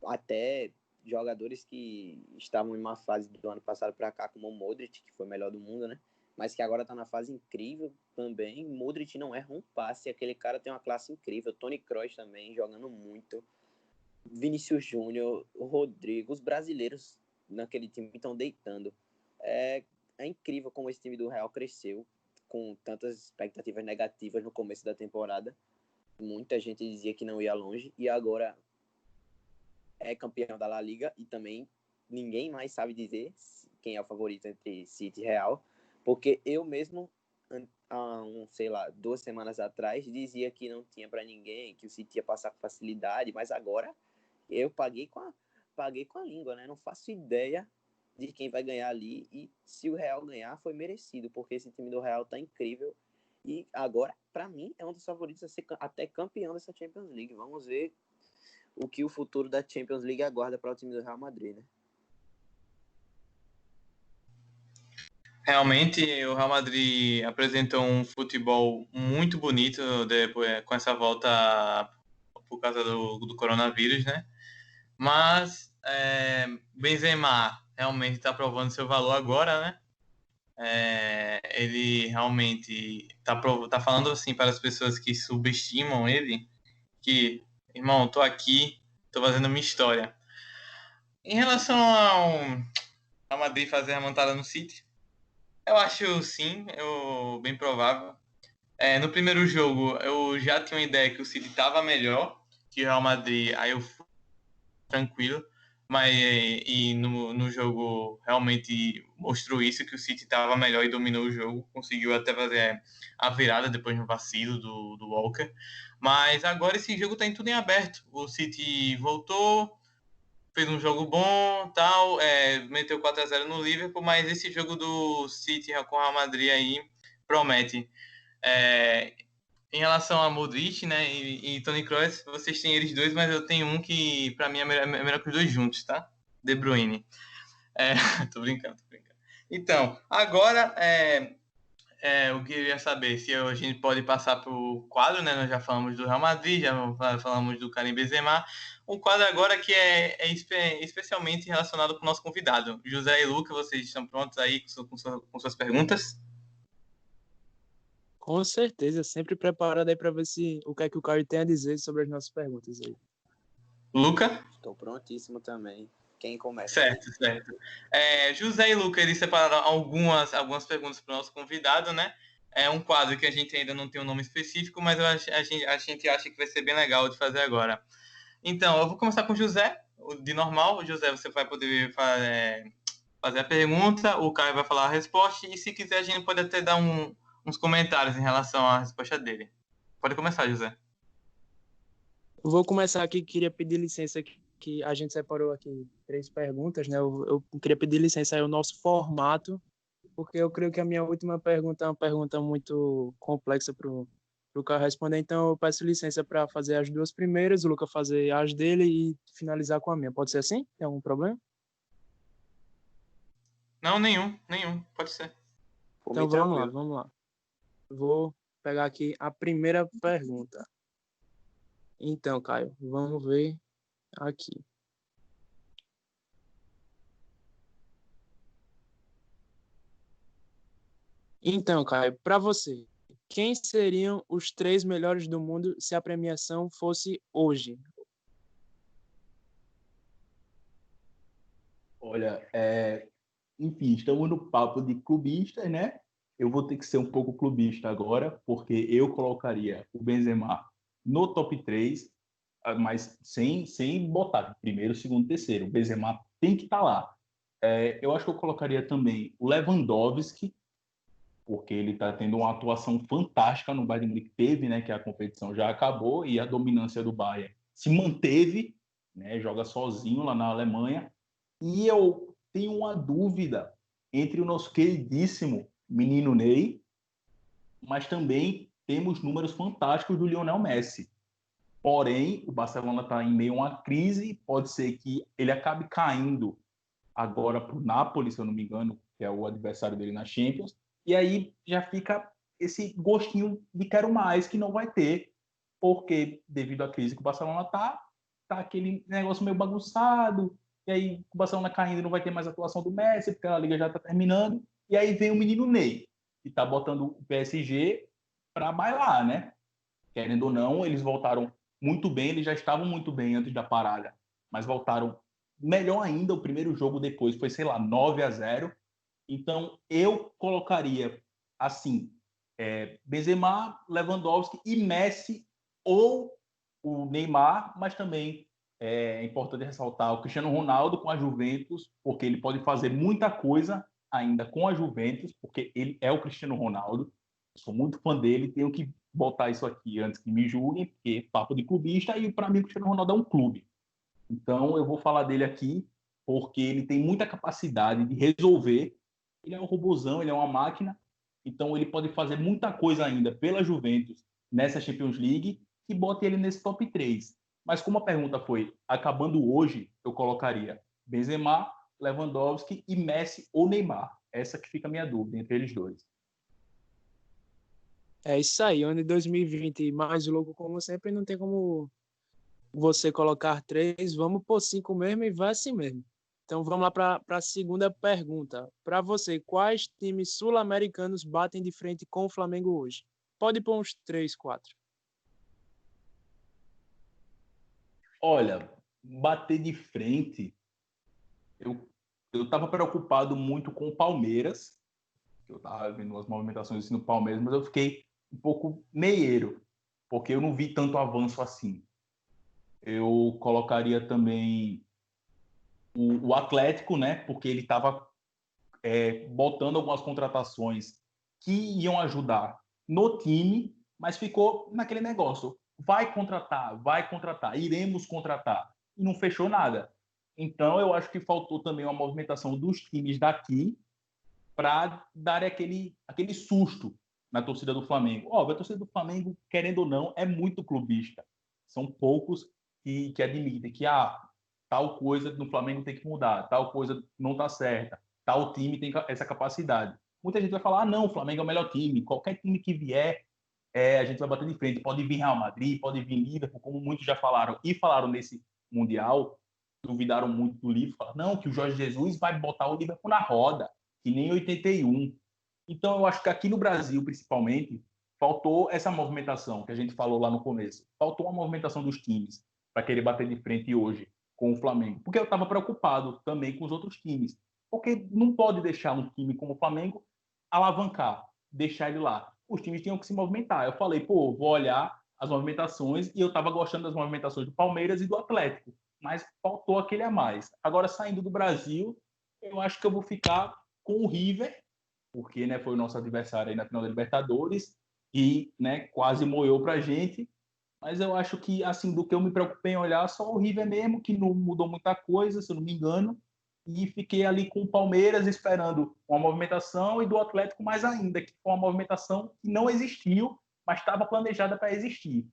Até jogadores que estavam em uma fase do ano passado para cá, como o Modric, que foi o melhor do mundo, né? Mas que agora tá na fase incrível também. Modric não erra um passe, aquele cara tem uma classe incrível. Toni Kroos também, jogando muito. Vinícius Júnior, Rodrigo, os brasileiros naquele time estão deitando. É incrível como esse time do Real cresceu, com tantas expectativas negativas no começo da temporada. Muita gente dizia que não ia longe, e agora é campeão da La Liga, e também ninguém mais sabe dizer quem é o favorito entre City e Real, porque eu mesmo, há 2 semanas atrás, dizia que não tinha para ninguém, que o City ia passar com facilidade, mas agora eu paguei com a língua, né? Não faço ideia de quem vai ganhar ali, e se o Real ganhar, foi merecido, porque esse time do Real tá incrível, e agora, para mim, é um dos favoritos a ser até campeão dessa Champions League. Vamos ver o que o futuro da Champions League aguarda para o time do Real Madrid, né? Realmente, o Real Madrid apresentou um futebol muito bonito depois, com essa volta por causa do coronavírus, né? Mas Benzema realmente está provando seu valor agora, né? Ele realmente tá falando assim para as pessoas que subestimam ele, que, irmão, tô Estou fazendo minha história. Em relação ao Madrid fazer a remontada no City, eu acho sim, bem provável. No primeiro jogo, eu já tinha uma ideia que o City estava melhor que o Real Madrid, aí eu fui tranquilo, mas no jogo realmente mostrou isso, que o City estava melhor e dominou o jogo, conseguiu até fazer a virada depois no vacilo do Walker, mas agora esse jogo está em tudo em aberto. O City voltou, fez um jogo bom, tal, meteu 4-0 no Liverpool, mas esse jogo do City com o Real Madrid aí promete. Em relação a Modric, né, e Toni Kroos, vocês têm eles dois, mas eu tenho um que pra mim é melhor que os dois juntos, tá? De Bruyne. Tô brincando. Então, agora eu queria saber se a gente pode passar pro quadro, né? Nós já falamos do Real Madrid, já falamos do Karim Benzema. Um quadro agora que é especialmente relacionado com o nosso convidado. José e Luca, vocês estão prontos aí com suas perguntas? Com certeza, sempre preparado aí para ver o que é que o Caio tem a dizer sobre as nossas perguntas aí. Luca? Estou prontíssimo também. Quem começa? Certo. José e Luca, eles separaram algumas perguntas para o nosso convidado, né? É um quadro que a gente ainda não tem um nome específico, mas a gente acha que vai ser bem legal de fazer agora. Então, eu vou começar com o José, de normal. José, você vai poder fazer a pergunta, o Caio vai falar a resposta, e se quiser a gente pode até dar uns comentários em relação à resposta dele. Pode começar, José. Eu vou começar aqui, queria pedir licença que a gente separou aqui 3 perguntas, né? Eu queria pedir licença aí ao nosso formato, porque eu creio que a minha última pergunta é uma pergunta muito complexa para o Caio responder, então eu peço licença para fazer as 2 primeiras, o Luca fazer as dele e finalizar com a minha. Pode ser assim? Tem algum problema? Não, nenhum. Pode ser. Então vamos lá. Vou pegar aqui a primeira pergunta. Então, Caio, vamos ver aqui. Então, Caio, para você, quem seriam os 3 melhores do mundo se a premiação fosse hoje? Olha, enfim, estamos no papo de clubistas, né? Eu vou ter que ser um pouco clubista agora, porque eu colocaria o Benzema no top 3, mas sem botar primeiro, segundo, terceiro. O Benzema tem que estar lá. Eu acho que eu colocaria também o Lewandowski, porque ele está tendo uma atuação fantástica no Bayern de Munique. Teve, né, que a competição já acabou e a dominância do Bayern se manteve, né, joga sozinho lá na Alemanha. E eu tenho uma dúvida entre o nosso queridíssimo menino Ney, mas também temos números fantásticos do Lionel Messi. Porém, o Barcelona está em meio a uma crise, pode ser que ele acabe caindo agora para o Napoli, se eu não me engano, que é o adversário dele na Champions, e aí já fica esse gostinho de quero mais que não vai ter, porque devido à crise que o Barcelona tá aquele negócio meio bagunçado, e aí o Barcelona caindo não vai ter mais atuação do Messi, porque a liga já está terminando, e aí vem o menino Ney, que está botando o PSG para bailar, né? Querendo ou não, eles voltaram muito bem, eles já estavam muito bem antes da parada, mas voltaram melhor ainda. O primeiro jogo depois foi, sei lá, 9-0. Então, eu colocaria assim, Benzema, Lewandowski e Messi, ou o Neymar, mas também é importante ressaltar o Cristiano Ronaldo com a Juventus, porque ele pode fazer muita coisa ainda com a Juventus, porque ele é o Cristiano Ronaldo. Sou muito fã dele, tenho que botar isso aqui antes que me julguem, porque papo de clubista, e para mim o Cristiano Ronaldo é um clube. Então eu vou falar dele aqui, porque ele tem muita capacidade de resolver. Ele é um robozão, ele é uma máquina, então ele pode fazer muita coisa ainda pela Juventus nessa Champions League, que bote ele nesse top 3. Mas como a pergunta foi acabando hoje, eu colocaria Benzema, Lewandowski e Messi ou Neymar. Essa que fica a minha dúvida entre eles dois. É isso aí, ano de 2020 mais louco como sempre, não tem como você colocar 3, vamos por 5 mesmo e vai assim mesmo. Então vamos lá para a segunda pergunta. Para você, quais times sul-americanos batem de frente com o Flamengo hoje? Pode pôr uns 3, 4. Olha, bater de frente, eu estava preocupado muito com o Palmeiras. Eu estava vendo as movimentações assim no Palmeiras, mas eu fiquei um pouco meieiro, porque eu não vi tanto avanço assim. Eu colocaria também o Atlético, né? Porque ele estava botando algumas contratações que iam ajudar no time, mas ficou naquele negócio. Vai contratar, iremos contratar. E não fechou nada. Então, eu acho que faltou também uma movimentação dos times daqui para dar aquele susto na torcida do Flamengo. Óbvio, a torcida do Flamengo, querendo ou não, é muito clubista. São poucos que admitem que tal coisa no Flamengo tem que mudar, tal coisa não está certa, tal time tem essa capacidade. Muita gente vai falar, não, o Flamengo é o melhor time, qualquer time que vier, a gente vai bater de frente. Pode vir Real Madrid, pode vir Liverpool, como muitos já falaram, e falaram nesse Mundial, duvidaram muito do Liverpool, falaram, não, que o Jorge Jesus vai botar o Liverpool na roda, que nem 81. Então, eu acho que aqui no Brasil, principalmente, faltou essa movimentação que a gente falou lá no começo. Faltou uma movimentação dos times para querer bater de frente hoje com o Flamengo. Porque eu estava preocupado também com os outros times. Porque não pode deixar um time como o Flamengo alavancar, deixar ele lá. Os times tinham que se movimentar. Eu falei, vou olhar as movimentações, e eu estava gostando das movimentações do Palmeiras e do Atlético. Mas faltou aquele a mais. Agora, saindo do Brasil, eu acho que eu vou ficar com o River, porque, né, foi o nosso adversário aí na final da Libertadores e, né, quase moeu para a gente. Mas eu acho que, assim, do que eu me preocupei em olhar, só o River mesmo, que não mudou muita coisa, se eu não me engano, e fiquei ali com o Palmeiras esperando uma movimentação, e do Atlético mais ainda, que foi uma movimentação que não existiu, mas estava planejada para existir.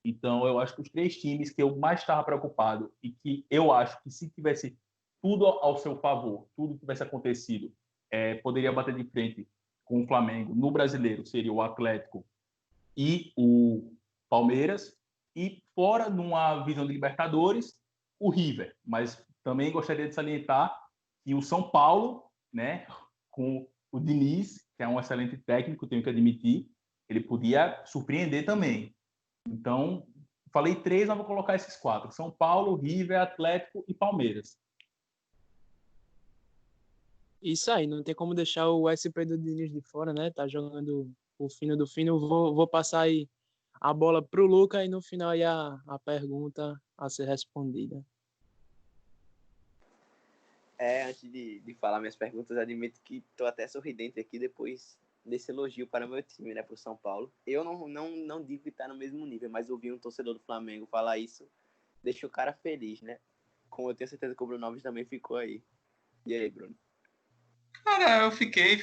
Então, eu acho que os três times que eu mais estava preocupado e que eu acho que se tivesse tudo ao seu favor, tudo tivesse acontecido, poderia bater de frente com o Flamengo no Brasileiro, seria o Atlético e o Palmeiras, e fora numa visão de Libertadores, o River. Mas também gostaria de salientar que o São Paulo, né, com o Diniz, que é um excelente técnico, tenho que admitir, ele podia surpreender também. Então, falei três, mas vou colocar esses quatro: São Paulo, River, Atlético e Palmeiras. Isso aí, não tem como deixar o SP do Diniz de fora, né? Tá jogando o fino do fino. Vou passar aí a bola pro Luca e no final aí a pergunta a ser respondida. Antes de falar minhas perguntas, admito que estou até sorridente aqui depois desse elogio para o meu time, né, para o São Paulo. Eu não digo que está no mesmo nível, mas ouvir um torcedor do Flamengo falar isso deixa o cara feliz, né? Como eu tenho certeza que o Bruno Alves também ficou aí. E aí, Bruno? Cara, eu fiquei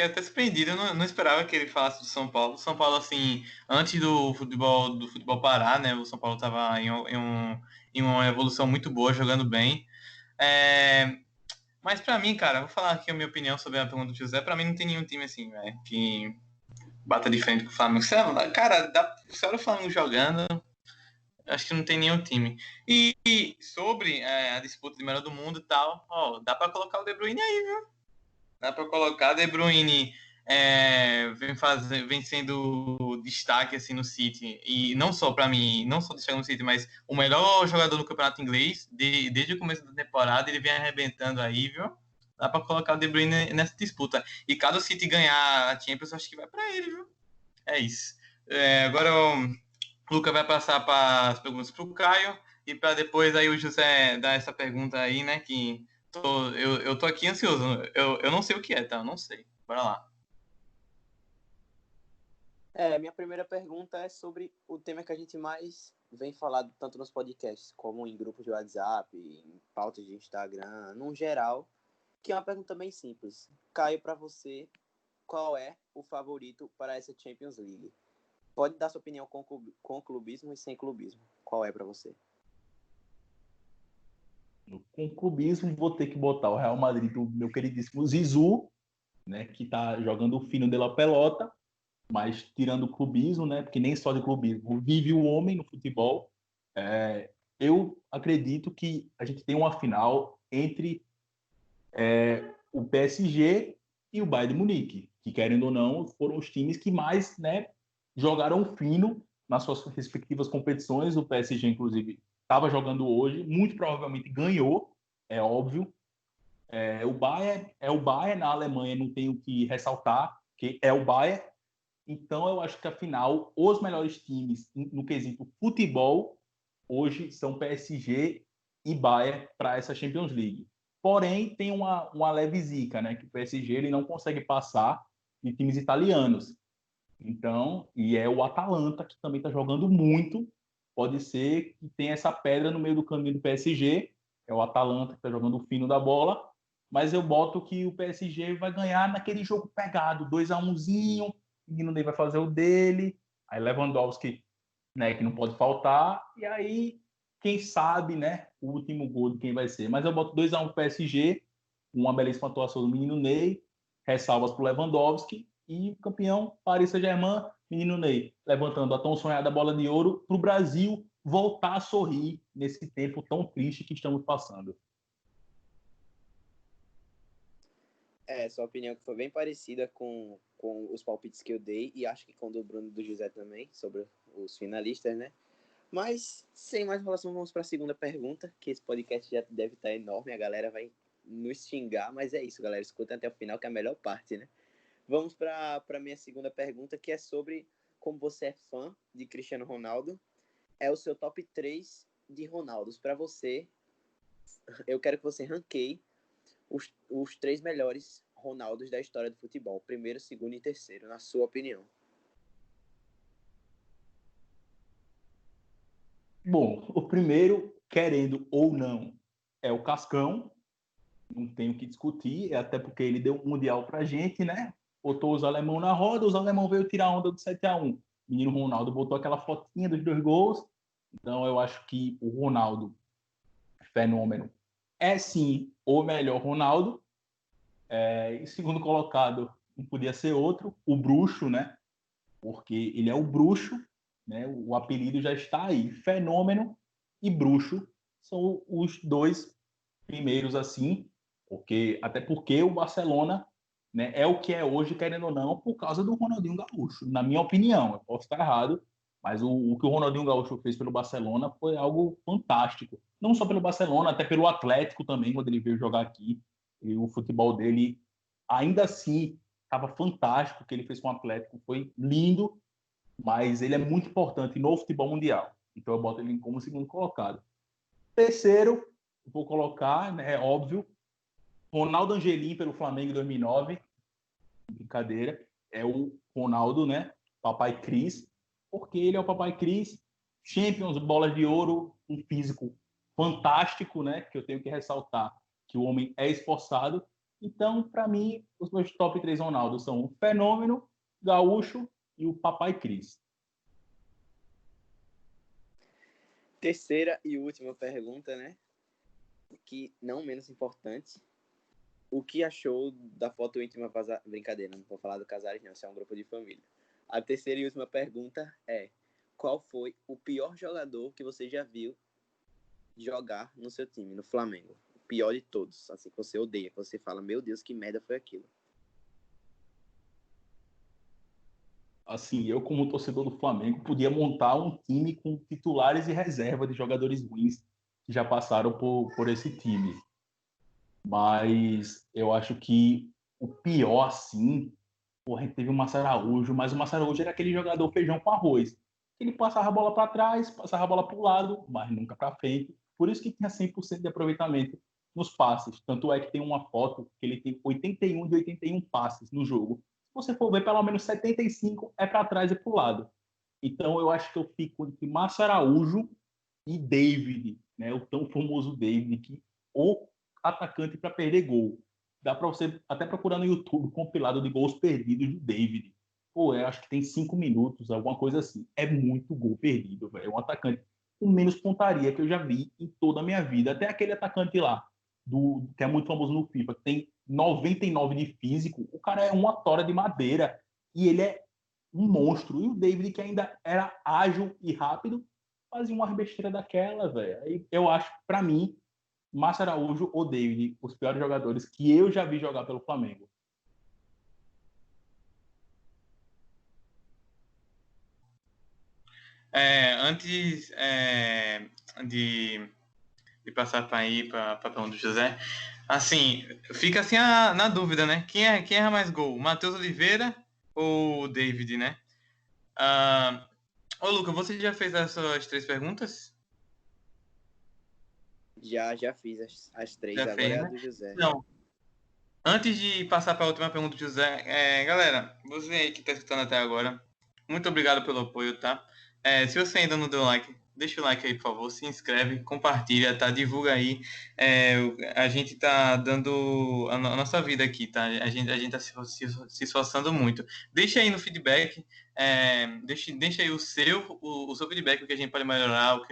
até surpreendido. Eu não esperava que ele falasse do São Paulo. São Paulo, assim, antes do futebol parar, né? O São Paulo estava em uma evolução muito boa, jogando bem. Mas pra mim, cara, vou falar aqui a minha opinião sobre a pergunta do José. Pra mim não tem nenhum time assim, velho, que bata de frente com o Flamengo. Cara, você olha o Flamengo jogando, acho que não tem nenhum time. E sobre a disputa de melhor do mundo e tal, dá pra colocar o De Bruyne aí, viu? Dá pra colocar De Bruyne, vem sendo destaque assim no City, e não só pra mim, não só destaque no City, mas o melhor jogador do campeonato inglês desde o começo da temporada. Ele vem arrebentando aí, viu? Dá pra colocar o De Bruyne nessa disputa. E caso o City ganhar a Champions, acho que vai pra ele, viu? É isso. Agora o Luca vai passar para as perguntas pro Caio, e para depois aí o José dar essa pergunta aí, né, que eu tô aqui ansioso. Eu não sei o que é, tá? Eu não sei. Bora lá. Minha primeira pergunta é sobre o tema que a gente mais vem falado tanto nos podcasts, como em grupos de WhatsApp, em pautas de Instagram, num geral, que é uma pergunta bem simples. Caio, para você, qual é o favorito para essa Champions League? Pode dar sua opinião com clubismo e sem clubismo. Qual é para você? Com clubismo, vou ter que botar o Real Madrid do meu queridíssimo Zizou, né, que está jogando o fino de la pelota, mas tirando o clubismo, né, porque nem só de clubismo vive o homem no futebol. Eu acredito que a gente tem uma final entre o PSG e o Bayern de Munique, que, querendo ou não, foram os times que mais, né, jogaram fino nas suas respectivas competições. O PSG, inclusive, estava jogando hoje, muito provavelmente ganhou, é óbvio. O Bayern na Alemanha, não tenho que ressaltar, que é o Bayern. Então, eu acho que, afinal, os melhores times no quesito futebol, hoje, são PSG e Bayern para essa Champions League. Porém, tem uma leve zica, né? Que o PSG ele não consegue passar de times italianos. Então, e é o Atalanta, que também está jogando muito. Pode ser que tenha essa pedra no meio do caminho do PSG. É o Atalanta que está jogando o fino da bola. Mas eu boto que o PSG vai ganhar naquele jogo pegado, 2-1zinho, o menino Ney vai fazer o dele, aí Lewandowski, né, que não pode faltar, e aí, quem sabe, né, o último gol de quem vai ser. Mas eu boto 2-1 pro PSG, uma belíssima atuação do menino Ney, ressalvas pro Lewandowski, e o campeão, Paris Saint-Germain, menino Ney, levantando a tão sonhada bola de ouro para o Brasil voltar a sorrir nesse tempo tão triste que estamos passando. Sua opinião que foi bem parecida com os palpites que eu dei, e acho que com o do Bruno e do José também, sobre os finalistas, né? Mas, sem mais enrolação, vamos para a segunda pergunta, que esse podcast já deve estar enorme, a galera vai nos xingar, mas é isso, galera, escuta até o final, que é a melhor parte, né? Vamos para a minha segunda pergunta, que é sobre como você é fã de Cristiano Ronaldo. É o seu top 3 de Ronaldos. Para você, eu quero que você ranqueie os 3 melhores Ronaldos da história do futebol. Primeiro, segundo e terceiro, na sua opinião. Bom, o primeiro, querendo ou não, é o Cascão. Não tenho o que discutir, até porque ele deu um mundial pra gente, né? Botou os alemão na roda, os alemão veio tirar a onda do 7-1. O menino Ronaldo botou aquela fotinha dos 2 gols. Então eu acho que o Ronaldo, fenômeno, é sim o melhor Ronaldo. E segundo colocado, não podia ser outro, o Bruxo, né? Porque ele é o Bruxo, né? O apelido já está aí. Fenômeno e Bruxo são os 2 primeiros, assim, até porque o Barcelona, né, é o que é hoje, querendo ou não, por causa do Ronaldinho Gaúcho, na minha opinião. Eu posso estar errado, mas o que o Ronaldinho Gaúcho fez pelo Barcelona foi algo fantástico. Não só pelo Barcelona, até pelo Atlético também, quando ele veio jogar aqui. E o futebol dele, ainda assim, estava fantástico. O que ele fez com o Atlético foi lindo, mas ele é muito importante no futebol mundial. Então eu boto ele como segundo colocado. Terceiro, vou colocar, né, é óbvio, Ronaldo Angelim pelo Flamengo em 2009. Brincadeira. É o Ronaldo, né? Papai Cris. Porque ele é o Papai Cris. Champions, bolas de ouro, um físico fantástico, né? Que eu tenho que ressaltar que o homem é esforçado. Então, para mim, os meus top 3 Ronaldo são o Fenômeno, Gaúcho e o Papai Cris. Terceira e última pergunta, né? Que não menos importante. O que achou da foto íntima vazada? Brincadeira, não vou falar do Casares, não. Isso é um grupo de família. A terceira e última pergunta é: qual foi o pior jogador que você já viu jogar no seu time, no Flamengo? O pior de todos, assim, que você odeia, que você fala, meu Deus, que merda foi aquilo. Assim, eu como torcedor do Flamengo podia montar um time com titulares e reserva de jogadores ruins que já passaram por esse time. Mas eu acho que o pior, assim, porra, a gente teve o Massa Araújo, mas o Massa Araújo era aquele jogador feijão com arroz. Ele passava a bola para trás, passava a bola para o lado, mas nunca para frente. Por isso que tinha 100% de aproveitamento nos passes. Tanto é que tem uma foto que ele tem 81 de 81 passes no jogo. Se você for ver, pelo menos 75 é para trás e para o lado. Então eu acho que eu fico entre Massa Araújo e David, né? O tão famoso David, que o atacante para perder gol. Dá para você até procurar no YouTube compilado de gols perdidos do David. Pô, eu acho que tem 5 minutos, alguma coisa assim. É muito gol perdido, velho. É um atacante com menos pontaria que eu já vi em toda a minha vida. Até aquele atacante lá, que é muito famoso no FIFA, que tem 99 de físico. O cara é uma tora de madeira e ele é um monstro. E o David, que ainda era ágil e rápido, fazia uma besteira daquela, velho. Aí eu acho, para mim, Márcio Araújo ou David, os piores jogadores que eu já vi jogar pelo Flamengo. Antes de passar para ir para a pergunta do José, assim, fica assim na dúvida, né? Quem erra mais gol? O Matheus Oliveira ou o David, né? Ô, Luca, você já fez as suas 3 perguntas? Já fiz as 3, Já agora fez, é a né? do José. Não. Antes de passar para a última pergunta do José, galera, você aí que está escutando até agora, muito obrigado pelo apoio, tá? Se você ainda não deu like, deixa o like aí, por favor, se inscreve, compartilha, tá? Divulga aí. A gente tá dando a nossa vida aqui, tá? A gente tá se esforçando muito. Deixa aí no feedback, deixa aí o seu feedback, o que a gente pode melhorar, o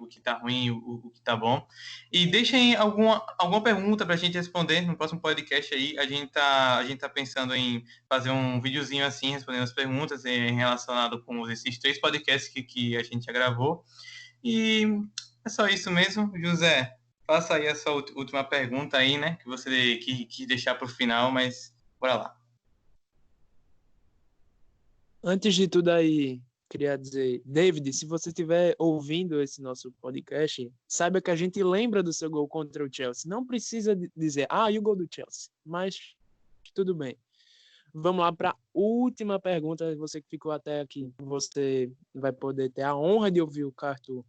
que tá ruim, o que tá bom. E deixem alguma pergunta para a gente responder no próximo podcast aí. A gente tá pensando em fazer um videozinho assim, respondendo as perguntas relacionado com esses 3 podcasts que a gente já gravou. E é só isso mesmo, José. Faça aí a sua última pergunta aí, né? Que você quis deixar para o final, mas bora lá. Antes de tudo aí, queria dizer, David, se você estiver ouvindo esse nosso podcast, saiba que a gente lembra do seu gol contra o Chelsea. Não precisa dizer, e o gol do Chelsea, mas tudo bem. Vamos lá para a última pergunta. Você que ficou até aqui, você vai poder ter a honra de ouvir o Carto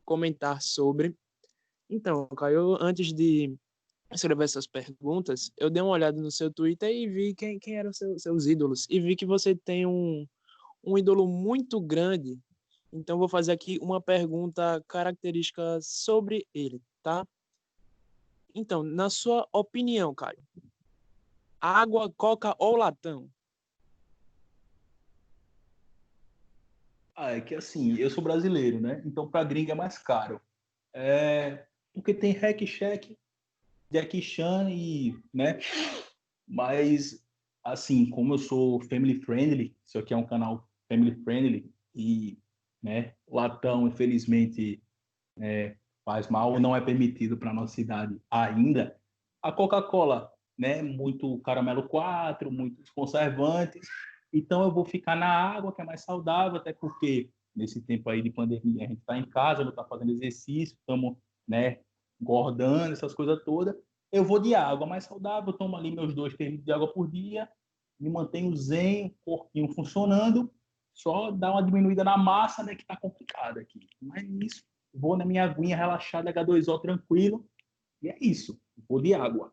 comentar sobre. Então, Caio, antes de escrever essas perguntas, eu dei uma olhada no seu Twitter e vi quem eram seus ídolos. E vi que você tem um ídolo muito grande. Então, vou fazer aqui uma pergunta característica sobre ele, tá? Então, na sua opinião, Caio, água, coca ou latão? É que assim, eu sou brasileiro, né? Então para gringa é mais caro. Porque tem Hack Shack, Jackie Chan e, né? Mas assim, como eu sou family friendly, isso aqui é um canal family friendly e, né, latão, infelizmente, faz mal, não é permitido para nossa cidade ainda. A Coca-Cola, né, muito caramelo 4, muitos conservantes. Então eu vou ficar na água, que é mais saudável, até porque nesse tempo aí de pandemia a gente está em casa, não está fazendo exercício, estamos, né, engordando, essas coisas todas. Eu vou de água mais saudável, tomo ali meus 2 litros de água por dia, me mantenho zen, o corpinho funcionando, só dá uma diminuída na massa, né, que está complicado aqui. Mas isso, vou na minha aguinha relaxada, H2O tranquilo, e é isso, vou de água.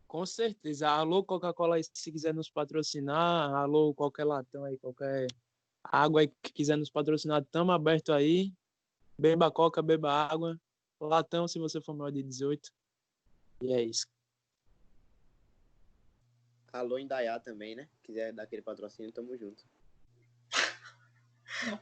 Com certeza. Alô, Coca-Cola, aí, se quiser nos patrocinar, alô, qualquer latão aí, qualquer água aí que quiser nos patrocinar, estamos aberto aí. Beba Coca, beba água. Latão, se você for maior de 18. E é isso. Alô, Indaiá também, né? Quiser dar aquele patrocínio, tamo junto.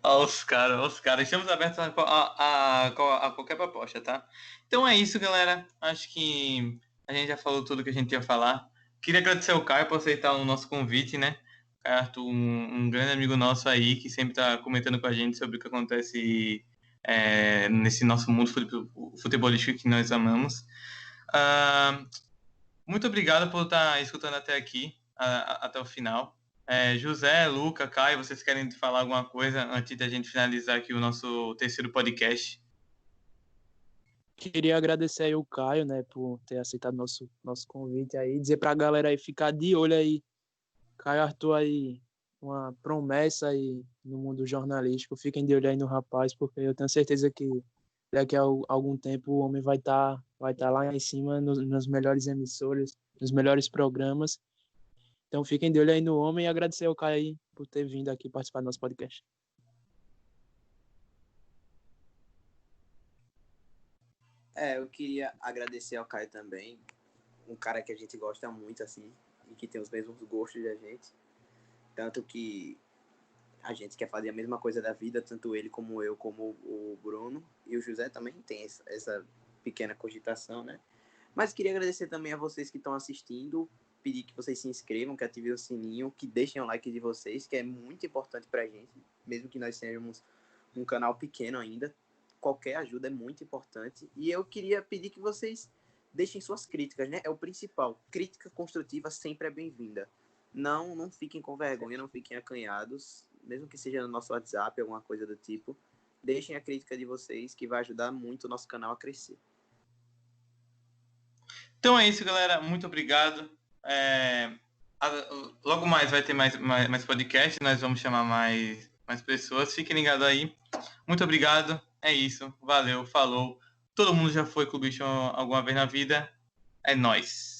Os caras. Estamos abertos a qualquer proposta, tá? Então é isso, galera. Acho que a gente já falou tudo que a gente ia falar. Queria agradecer ao Caio por aceitar o nosso convite, né? Caio Arthur, um grande amigo nosso aí, que sempre está comentando com a gente sobre o que acontece nesse nosso mundo futebolístico que nós amamos. Muito obrigado por estar escutando até aqui, até o final. José, Luca, Caio, vocês querem falar alguma coisa antes da gente finalizar aqui o nosso terceiro podcast? Queria agradecer aí o Caio, né, por ter aceitado nosso convite aí. Dizer pra galera aí ficar de olho aí. Caio Arthur aí, uma promessa aí no mundo jornalístico. Fiquem de olho aí no rapaz, porque eu tenho certeza que daqui a algum tempo o homem vai tá lá em cima nas melhores emissoras, nos melhores programas. Então fiquem de olho aí no homem e agradecer ao Caio aí por ter vindo aqui participar do nosso podcast. Eu queria agradecer ao Caio também, um cara que a gente gosta muito, assim, e que tem os mesmos gostos da gente. Tanto que a gente quer fazer a mesma coisa da vida, tanto ele como eu, como o Bruno. E o José também tem essa pequena cogitação, né? Mas queria agradecer também a vocês que estão assistindo, pedir que vocês se inscrevam, que ativem o sininho, que deixem o like de vocês, que é muito importante pra gente, mesmo que nós sejamos um canal pequeno ainda. Qualquer ajuda é muito importante. E eu queria pedir que vocês deixem suas críticas, né? É o principal. Crítica construtiva sempre é bem-vinda. Não fiquem com vergonha, não fiquem acanhados. mesmo que seja no nosso WhatsApp, alguma coisa do tipo. Deixem a crítica de vocês, que vai ajudar muito o nosso canal a crescer. Então é isso, galera. Muito obrigado. Logo mais vai ter mais podcast. Nós vamos chamar mais pessoas. Fiquem ligados aí. Muito obrigado. É isso. Valeu. Falou. Todo mundo já foi clubista alguma vez na vida. É nóis.